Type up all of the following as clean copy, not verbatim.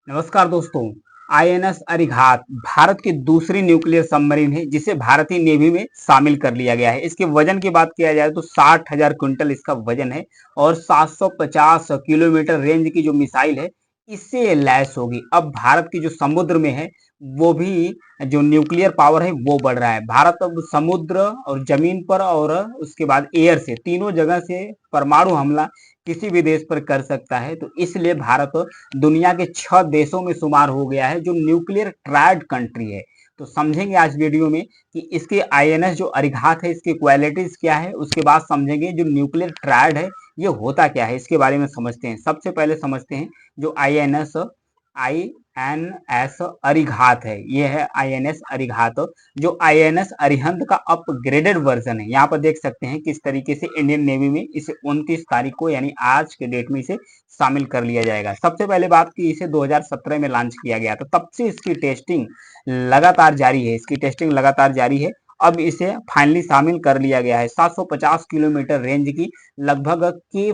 नमस्कार दोस्तों। आईएनएस अरिघात भारत की दूसरी न्यूक्लियर सबमरीन है जिसे भारतीय नेवी में शामिल कर लिया गया है। इसके वजन की बात किया जाए तो 60,000 क्विंटल इसका वजन है और 750 किलोमीटर रेंज की जो मिसाइल है इससे ये लैस होगी। अब भारत की जो समुद्र में है वो भी जो न्यूक्लियर पावर है वो बढ़ रहा है। भारत अब समुद्र और जमीन पर और उसके बाद एयर से तीनों जगह से परमाणु हमला किसी भी देश पर कर सकता है। तो इसलिए भारत दुनिया के 6 देशों में शुमार हो गया है जो न्यूक्लियर ट्रायड कंट्री है। तो समझेंगे आज वीडियो में कि इसके आईएनएस जो अरिघात है इसकी क्वालिटीज क्या है, उसके बाद समझेंगे जो न्यूक्लियर ट्रायड है ये होता क्या है, इसके बारे में समझते हैं। सबसे पहले समझते हैं जो आईएनएस अरिघात है। ये है आईएनएस अरिघात जो आईएनएस अरिहंत का अपग्रेडेड वर्जन है। यहाँ पर देख सकते हैं किस तरीके से इंडियन नेवी में इसे 29 तारीख को यानी आज के डेट में इसे शामिल कर लिया जाएगा। सबसे पहले बात की इसे 2017 में लॉन्च किया गया था, तब से इसकी टेस्टिंग लगातार जारी है। इसकी टेस्टिंग लगातार जारी है। अब इसे फाइनली शामिल कर लिया गया है। 750 किलोमीटर रेंज की लगभग के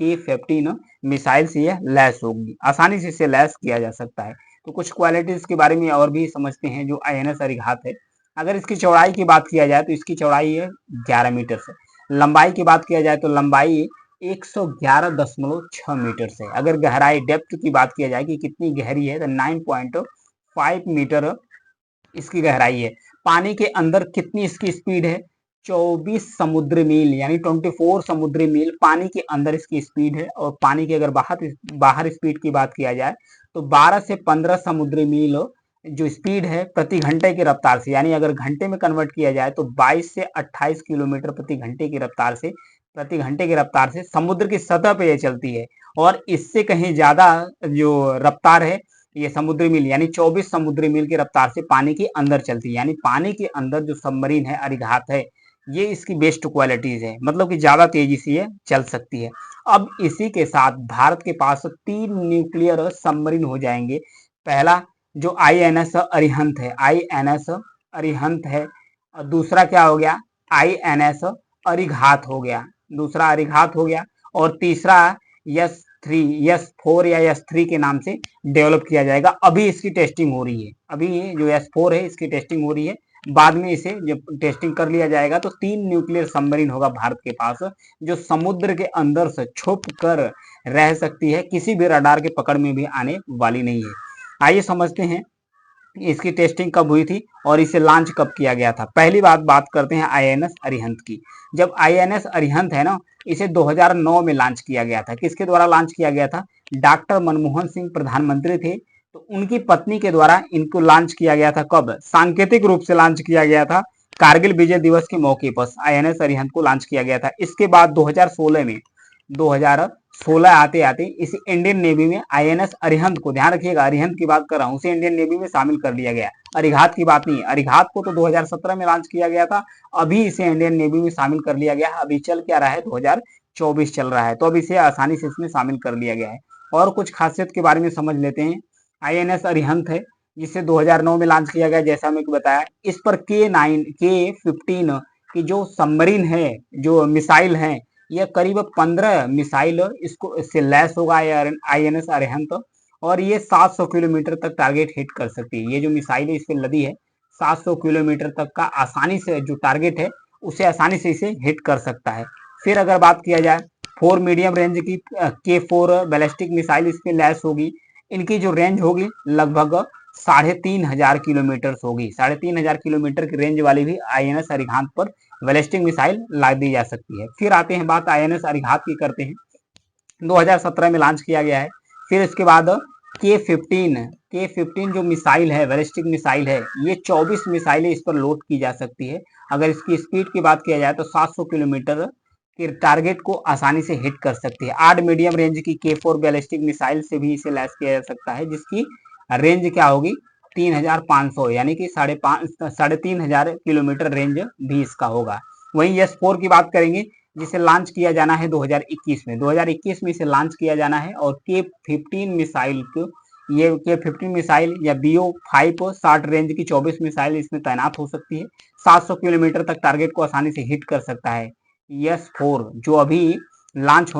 15 मिसाइल से यह लैस होगी। आसानी से इसे लैस किया जा सकता है। तो कुछ क्वालिटीज के बारे में और भी समझते हैं जो आईएनएस अरिघात है। अगर इसकी चौड़ाई की बात किया जाए तो इसकी चौड़ाई है 11 मीटर से। लंबाई की बात किया जाए तो लंबाई 111.6 मीटर से। अगर गहराई डेप्थ की बात किया जाए कि कितनी गहरी है तो 9.5 मीटर इसकी गहराई है। पानी के अंदर कितनी इसकी स्पीड है 24 समुद्री मील यानी 24 समुद्री मील पानी के अंदर इसकी स्पीड है। और पानी के अगर बाहर स्पीड की बात किया जाए तो 12 से 15 समुद्री मील जो स्पीड है प्रति घंटे की रफ्तार से, यानी अगर घंटे में कन्वर्ट किया जाए तो 22 से 28 किलोमीटर प्रति घंटे की रफ्तार से समुद्र की सतह पे ये चलती है। और इससे कहीं ज्यादा जो रफ्तार है ये समुद्री मील यानी 24 समुद्री मील की रफ्तार से पानी के अंदर चलती है। यानी पानी के अंदर जो सबमरीन है अरिघात है ये इसकी बेस्ट क्वालिटीज है, मतलब कि ज्यादा तेजी से ये चल सकती है। अब इसी के साथ भारत के पास 3 न्यूक्लियर सबमरीन हो जाएंगे। पहला जो आईएनएस अरिहंत है, आईएनएस अरिहंत है। और दूसरा क्या हो गया, आईएनएस अरिघात हो गया, दूसरा अरिघात हो गया। और तीसरा यस 4 या यस 3 के नाम से डेवलप किया जाएगा। अभी इसकी टेस्टिंग हो रही है, अभी जो यस 4 है इसकी टेस्टिंग हो रही है। बाद में इसे जब टेस्टिंग कर लिया जाएगा तो 3 न्यूक्लियर सबमरीन होगा भारत के पास जो समुद्र के अंदर से छुप कर रह सकती है, किसी भी रडार के पकड़ में भी आने वाली नहीं है। आइए समझते हैं इसकी टेस्टिंग कब हुई थी और इसे लॉन्च कब किया गया था। पहली बात करते हैं आईएनएस अरिहंत की। जब आईएनएस अरिहंत है ना, इसे 2009 में लॉन्च किया गया था। किसके द्वारा लॉन्च किया गया था, डॉक्टर मनमोहन सिंह प्रधानमंत्री थे तो उनकी पत्नी के द्वारा इनको लॉन्च किया गया था। कब, सांकेतिक रूप से लॉन्च किया गया था कारगिल विजय दिवस के मौके पर आईएनएस अरिहंत को लॉन्च किया गया था। इसके बाद 2016 आते आते इस इंडियन नेवी में आईएनएस अरिहंत को, ध्यान रखिएगा अरिहंत की बात कर रहा हूं, उसे इंडियन नेवी में शामिल कर लिया गया। अरिघात की बात नहीं है, अरिघात को तो 2017 में लॉन्च किया गया था, अभी इसे इंडियन नेवी में शामिल कर लिया गया है। अभी चल क्या रहा है, 2024 चल रहा है, तो अब इसे आसानी से इसमें शामिल कर लिया गया है। और कुछ खासियत के बारे में समझ लेते हैं। आईएनएस अरिहंत है जिसे 2009 में लॉन्च किया गया, जैसा मैंने बताया। इस पर K15 की जो सबमरीन है, जो मिसाइल है, यह करीब 15 मिसाइल इसको इससे लैस होगा आईएनएस अरिहंत। और ये 700 किलोमीटर तक टारगेट हिट कर सकती है। ये जो मिसाइल है इस पर लदी है 700 किलोमीटर तक का आसानी से जो टारगेट है उसे आसानी से इसे हिट कर सकता है। फिर अगर बात किया जाए 4 मीडियम रेंज की K4 बैलिस्टिक मिसाइल इस पे लैस होगी। इनकी जो रेंज होगी लगभग 3,500 किलोमीटर होगी। 3,500 किलोमीटर की रेंज वाली भी आईएनएस अरिहंत पर बैलिस्टिक मिसाइल ला दी जा सकती है। फिर आते हैं बात आईएनएस अरिघात की करते हैं। 2017 में लॉन्च किया गया है। फिर इसके बाद K15 जो मिसाइल है, बैलिस्टिक मिसाइल है, ये 24 मिसाइलें इस पर लोड की जा सकती है। अगर इसकी स्पीड की बात किया जाए तो 700 किलोमीटर के टारगेट को आसानी से हिट कर सकती है। 8 मीडियम रेंज की K4 बैलिस्टिक मिसाइल से भी इसे लैस किया जा सकता है, जिसकी रेंज क्या होगी 3,500 यानी कि 3,500 किलोमीटर रेंज भी इसका होगा। वहीं यस 4 की बात करेंगे जिसे लॉन्च किया जाना है 2021 में। 2021 में इसे लॉन्च किया जाना है। और K15 मिसाइल को, ये K15 मिसाइल या BO5 शॉर्ट रेंज की 24 मिसाइल इसमें तैनात हो सकती है। 700 किलोमीटर तक टारगेट को आसानी से हिट कर सकता है। यस 4 जो अभी लॉन्च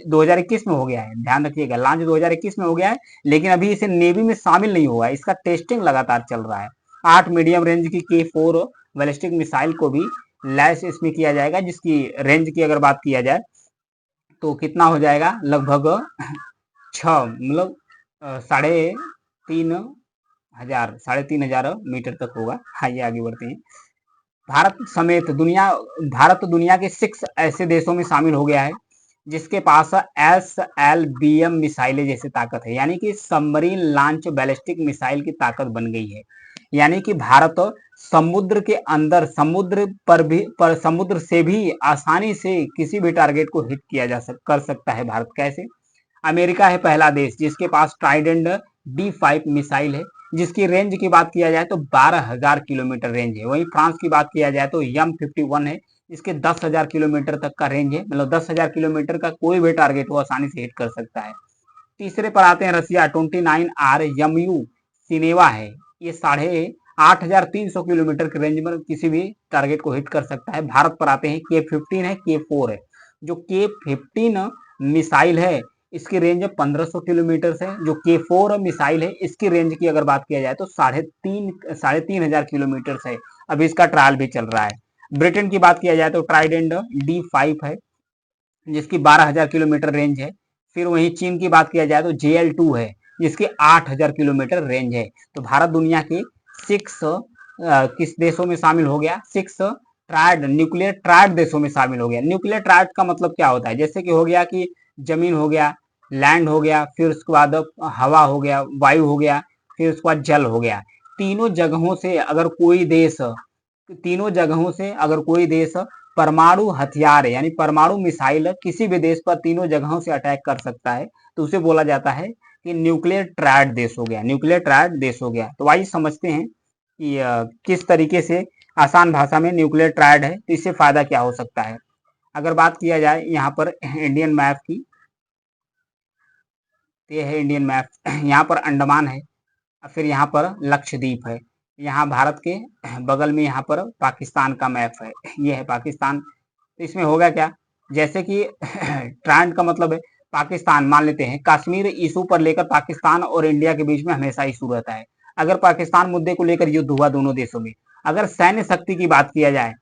2021 में हो गया है, ध्यान रखिएगा, लॉन्च 2021 में हो गया है, लेकिन अभी इसे नेवी में शामिल नहीं हुआ है, इसका टेस्टिंग लगातार चल रहा है। 8 मीडियम रेंज की K4 बैलिस्टिक मिसाइल को भी लैस इसमें किया जाएगा, जिसकी रेंज की अगर बात किया जाए तो कितना हो जाएगा, लगभग 6 मतलब 3,500 मीटर तक होगा। आइए आगे बढ़ते हैं। भारत दुनिया के 6 ऐसे देशों में शामिल हो गया है जिसके पास SLBM मिसाइलें जैसे ताकत है, यानी कि सबमरीन लॉन्च बैलिस्टिक मिसाइल की ताकत बन गई है। यानी कि भारत समुद्र के अंदर, समुद्र से भी आसानी से किसी भी टारगेट को हिट कर सकता है भारत। कैसे? अमेरिका है पहला देश जिसके पास ट्राइडेंट D5 मिसाइल है, जिसकी रेंज की बात किया जाए तो 12,000 किलोमीटर रेंज है। वहीं फ्रांस की बात किया जाए तो M51 है, इसके 10,000 किलोमीटर तक का रेंज है, मतलब 10,000 किलोमीटर का कोई भी टारगेट वो आसानी से हिट कर सकता है। तीसरे पर आते हैं रसिया, 29R MU सिनेवा है, ये 8,300 किलोमीटर के रेंज में किसी भी टारगेट को हिट कर सकता है। भारत पर आते हैं, K15 है, K4 है। जो K15 मिसाइल है इसकी रेंज 1500 किलोमीटर है। जो K4 मिसाइल है इसकी रेंज की अगर बात किया जाए तो 3,500 किलोमीटर है। अभी इसका ट्रायल भी चल रहा है। ब्रिटेन की बात किया जाए तो ट्राइडेंट D5 है, जिसकी 12,000 किलोमीटर रेंज है। फिर वहीं चीन की बात किया जाए तो JL2 है, जिसकी 8,000 किलोमीटर रेंज है। तो भारत दुनिया के 6 किस देशों में शामिल हो गया? 6 न्यूक्लियर ट्रायड देशों में शामिल हो गया। न्यूक्लियर ट्रायड का मतलब क्या होता है? जैसे कि हो गया कि जमीन हो गया, लैंड हो गया, फिर उसके बाद हवा हो गया, वायु हो गया, फिर उसके बाद जल हो गया। तीनों जगहों से अगर कोई देश परमाणु हथियार यानी परमाणु मिसाइल किसी भी देश पर तीनों जगहों से अटैक कर सकता है तो उसे बोला जाता है कि न्यूक्लियर ट्रायड देश हो गया, न्यूक्लियर ट्रायड देश हो गया। तो आइए समझते हैं कि किस तरीके से आसान भाषा में न्यूक्लियर ट्रायड है, तो इससे फायदा क्या हो सकता है। अगर बात किया जाए यहाँ पर इंडियन मैप की, ये है इंडियन मैप। यहाँ पर अंडमान है, फिर यहाँ पर लक्षद्वीप है, यहाँ भारत के बगल में यहाँ पर पाकिस्तान का मैप है, ये है पाकिस्तान। तो इसमें होगा क्या, जैसे कि ट्रायड का मतलब है पाकिस्तान, मान लेते हैं कश्मीर इशू पर लेकर पाकिस्तान और इंडिया के बीच में हमेशा इशू रहता है। अगर पाकिस्तान मुद्दे को लेकर युद्ध हुआ दोनों देशों में, अगर सैन्य शक्ति की बात किया जाए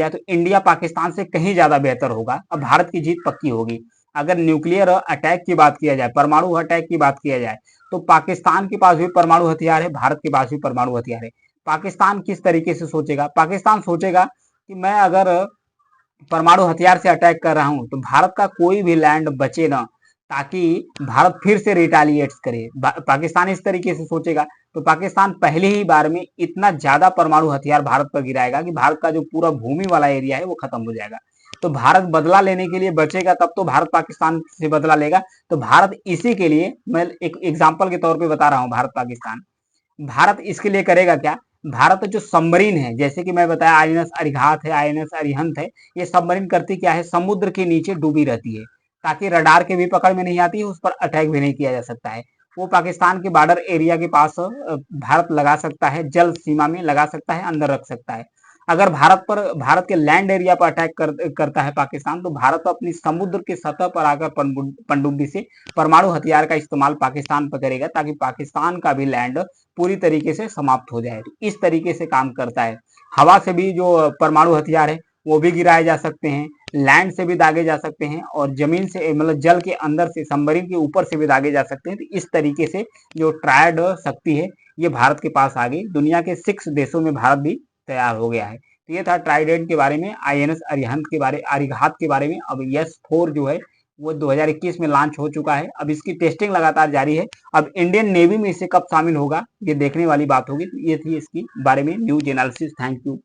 तो इंडिया पाकिस्तान से कहीं ज्यादा बेहतर होगा, अब भारत की जीत पक्की होगी। अगर न्यूक्लियर अटैक की बात किया जाए, परमाणु अटैक की बात किया जाए, तो पाकिस्तान के पास भी परमाणु हथियार है, भारत के पास भी परमाणु हथियार है। पाकिस्तान किस तरीके से सोचेगा? पाकिस्तान सोचेगा कि मैं अगर परमाणु हथियार से अटैक कर रहा हूं तो भारत का कोई भी लैंड बचे ना, ताकि भारत फिर से रिटालिएट करे। पाकिस्तान इस तरीके से सोचेगा, तो पाकिस्तान पहली ही बार में इतना ज्यादा परमाणु हथियार भारत पर गिराएगा कि भारत का जो पूरा भूमि वाला एरिया है वो खत्म हो जाएगा। तो भारत बदला लेने के लिए बचेगा, तब तो भारत पाकिस्तान से बदला लेगा। तो भारत इसी के लिए, मैं एक एग्जाम्पल के तौर पर बता रहा हूँ, भारत इसके लिए करेगा क्या? भारत जो सबमरीन है, जैसे कि मैं बताया INS अरिघात है, INS अरिहंत है, ये सबमरीन करती क्या है, समुद्र के नीचे डूबी रहती है, ताकि रडार के भी पकड़ में नहीं आती है, उस पर अटैक भी नहीं किया जा सकता है। वो पाकिस्तान के बॉर्डर एरिया के पास भारत लगा सकता है, जल सीमा में लगा सकता है, अंदर रख सकता है। अगर भारत के लैंड एरिया पर अटैक करता है पाकिस्तान, तो भारत अपनी समुद्र की सतह पर आकर पनडुब्बी से परमाणु हथियार का इस्तेमाल पाकिस्तान पर करेगा, ताकि पाकिस्तान का भी लैंड पूरी तरीके से समाप्त हो जाए। तो इस तरीके से काम करता है। हवा से भी जो परमाणु हथियार है वो भी गिराए जा सकते हैं, लैंड से भी दागे जा सकते हैं, और जमीन से मतलब जल के अंदर से, सबमरीन के ऊपर से भी दागे जा सकते हैं। तो इस तरीके से जो ट्रायड शक्ति है ये भारत के पास आ गई। दुनिया के 6 देशों में भारत भी तैयार हो गया है। तो ये था ट्राइडेंट के बारे में, INS अरिहंत के बारे में। अब S4 जो है वो 2021 में लॉन्च हो चुका है, अब इसकी टेस्टिंग लगातार जारी है। अब इंडियन नेवी में इसे कब शामिल होगा ये देखने वाली बात होगी। तो ये थी इसकी बारे में न्यूज एनालिसिस। Thank you.